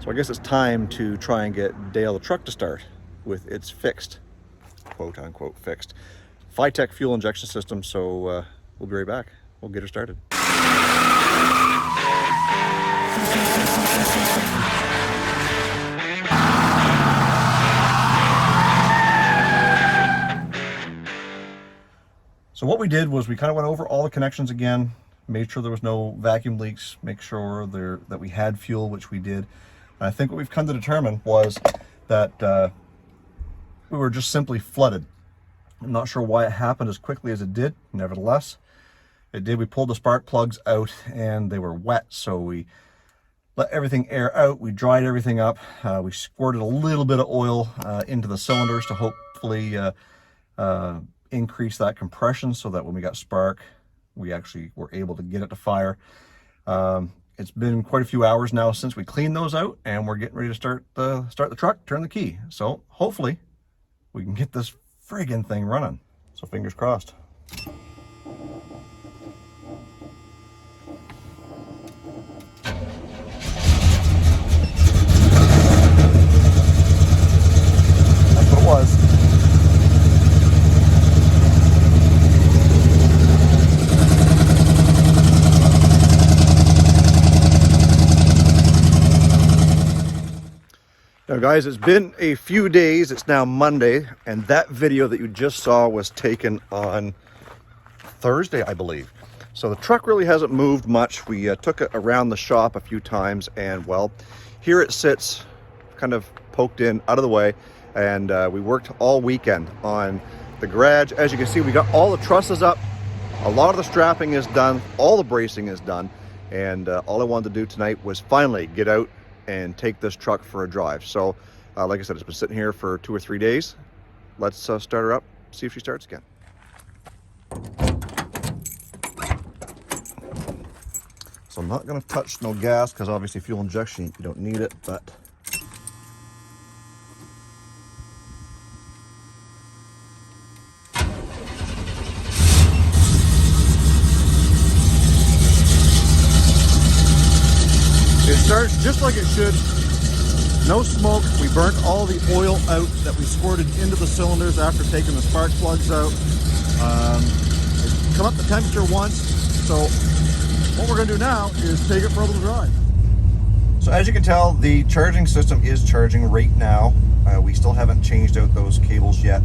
So I guess it's time to try and get Dale the truck to start with its fixed, quote unquote fixed, Fitech fuel injection system. So we'll be right back. We'll get her started. So what we did was we kind of went over all the connections again, made sure there was no vacuum leaks, make sure that we had fuel, which we did. And I think what we've come to determine was that we were just simply flooded. I'm not sure why it happened as quickly as it did. Nevertheless, it did. We pulled the spark plugs out and they were wet. So we let everything air out. We dried everything up. We squirted a little bit of oil into the cylinders to hopefully increase that compression so that when we got spark, we actually were able to get it to fire. It's been quite a few hours now since we cleaned those out, and we're getting ready to start the truck, turn the key. So hopefully we can get this friggin' thing running. So fingers crossed. That's what it was. Now guys, it's been a few days. It's now Monday, and that video that you just saw was taken on Thursday, I believe. So the truck really hasn't moved much. We took it around the shop a few times, and well, here it sits, kind of poked in, out of the way, and we worked all weekend on the garage. As you can see, we got all the trusses up, a lot of the strapping is done, all the bracing is done, and all I wanted to do tonight was finally get out and take this truck for a drive. So like I said, it's been sitting here for 2 or 3 days. Let's start her up, see if she starts again. So I'm not going to touch no gas because obviously fuel injection, you don't need it, but it starts just like it should. No smoke. We burnt all the oil out that we squirted into the cylinders after taking the spark plugs out. It's come up the temperature once. So what we're going to do now is take it for a little drive. So as you can tell, the charging system is charging right now. We still haven't changed out those cables yet.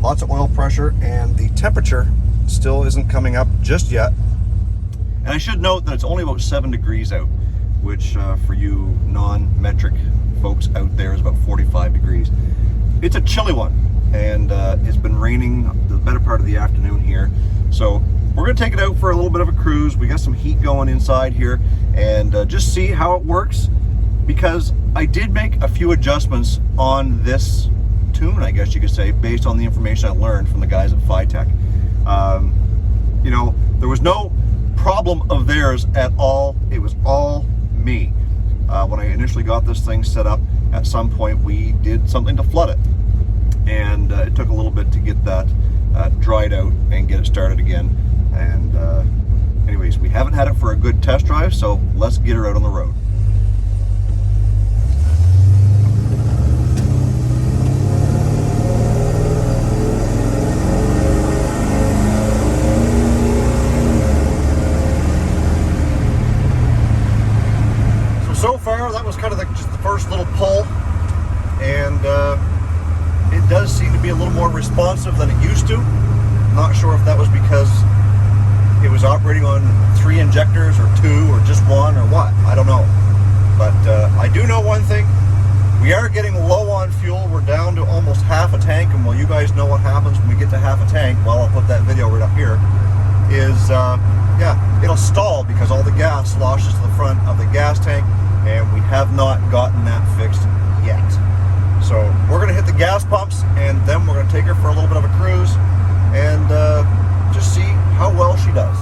Lots of oil pressure, and the temperature still isn't coming up just yet. And I should note that it's only about 7 degrees out, which for you non-metric folks out there is about 45 degrees. It's a chilly one, and it's been raining the better part of the afternoon here. So we're gonna take it out for a little bit of a cruise. We got some heat going inside here, and just see how it works, because I did make a few adjustments on this tune, I guess you could say, based on the information I learned from the guys at Fitech. You know, there was no problem of theirs at all. It was all me. When I initially got this thing set up, at some point we did something to flood it, and it took a little bit to get that dried out and get it started again. And anyways, we haven't had it for a good test drive, so let's get her out on the road. So far, that was kind of just the first little pull, and it does seem to be a little more responsive than it used to. Not sure if that was because it was operating on 3 injectors or 2 or just 1 or what. I don't know. But I do know one thing. We are getting low on fuel. We're down to almost half a tank, and well, you guys know what happens when we get to half a tank. Well, I'll put that video right up here. Yeah, it'll stall because all the gas sloshes to the front of the gas tank, and we have not gotten that fixed yet. So we're going to hit the gas pumps, and then we're going to take her for a little bit of a cruise and just see how well she does.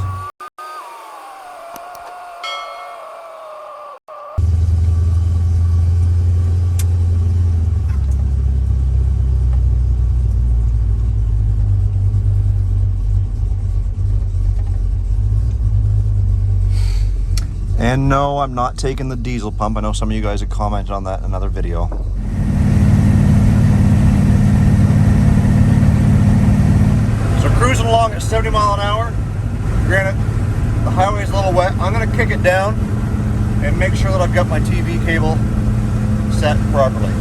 And no, I'm not taking the diesel pump. I know some of you guys have commented on that in another video. So cruising along at 70 mile an hour. Granted, the highway's a little wet. I'm gonna kick it down and make sure that I've got my TV cable set properly.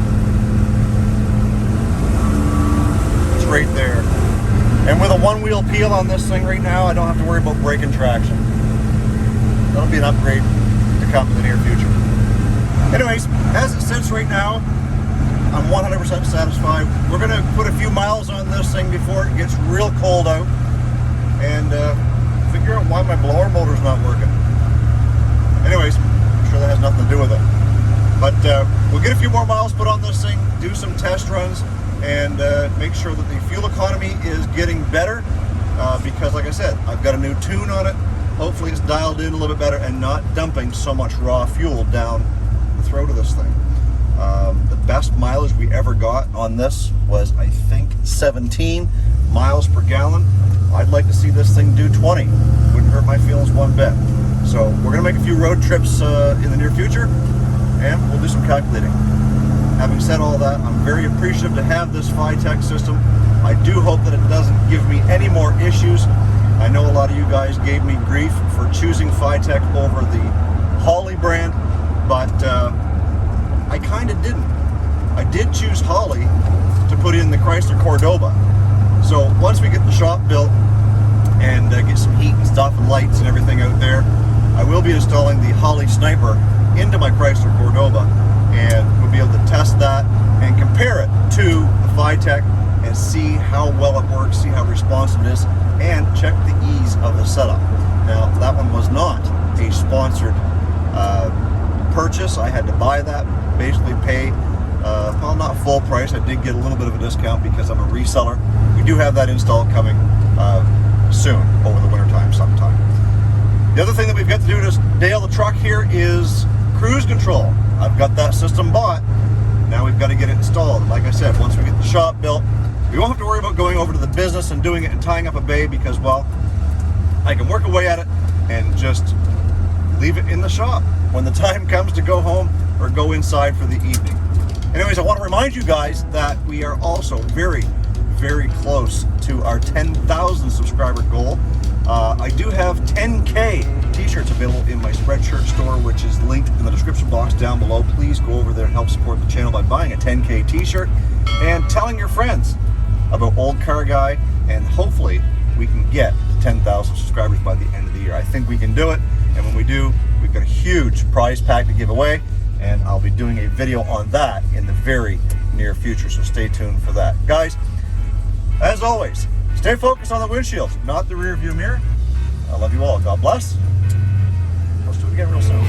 It's right there. And with a one-wheel peel on this thing right now, I don't have to worry about braking traction. That'll be an upgrade to come in the near future. Anyways, as it sits right now, I'm 100% satisfied. We're gonna put a few miles on this thing before it gets real cold out and figure out why my blower motor's not working. Anyways, I'm sure that has nothing to do with it. But we'll get a few more miles put on this thing, do some test runs, and make sure that the fuel economy is getting better because, like I said, I've got a new tune on it. Hopefully it's dialed in a little bit better and not dumping so much raw fuel down the throat of this thing. The best mileage we ever got on this was, I think, 17 miles per gallon. I'd like to see this thing do 20. Wouldn't hurt my feelings one bit. So we're gonna make a few road trips in the near future, and we'll do some calculating. Having said all that, I'm very appreciative to have this Fitech system. I do hope that it doesn't give me any more issues. I know a lot of you guys gave me grief for choosing Fitech over the Holley brand, but I kind of didn't. I did choose Holley to put in the Chrysler Cordoba. So once we get the shop built and get some heat and stuff and lights and everything out there, I will be installing the Holley Sniper into my Chrysler Cordoba, and we'll be able to test that and compare it to the Fitech and see how well it works, see how responsive it is, and check the ease of the setup. Now, that one was not a sponsored purchase. I had to buy that, basically pay, well, not full price. I did get a little bit of a discount because I'm a reseller. We do have that install coming soon, over the winter time sometime. The other thing that we've got to do to nail the truck here is cruise control. I've got that system bought. Now we've got to get it installed. Like I said, once we get the shop built, we won't have to worry about going over to the business and doing it and tying up a bay because, well, I can work away at it and just leave it in the shop when the time comes to go home or go inside for the evening. Anyways, I want to remind you guys that we are also very, very close to our 10,000 subscriber goal. I do have 10K t-shirts available in my Spreadshirt store, which is linked in the description box down below. Please go over there and help support the channel by buying a 10K t-shirt and telling your friends about Olde Carr Guy, and hopefully we can get 10,000 subscribers by the end of the year. I think we can do it, and when we do, we've got a huge prize pack to give away, and I'll be doing a video on that in the very near future, so stay tuned for that. Guys, as always, stay focused on the windshield, not the rear view mirror. I love you all. God bless. Let's do it again real soon.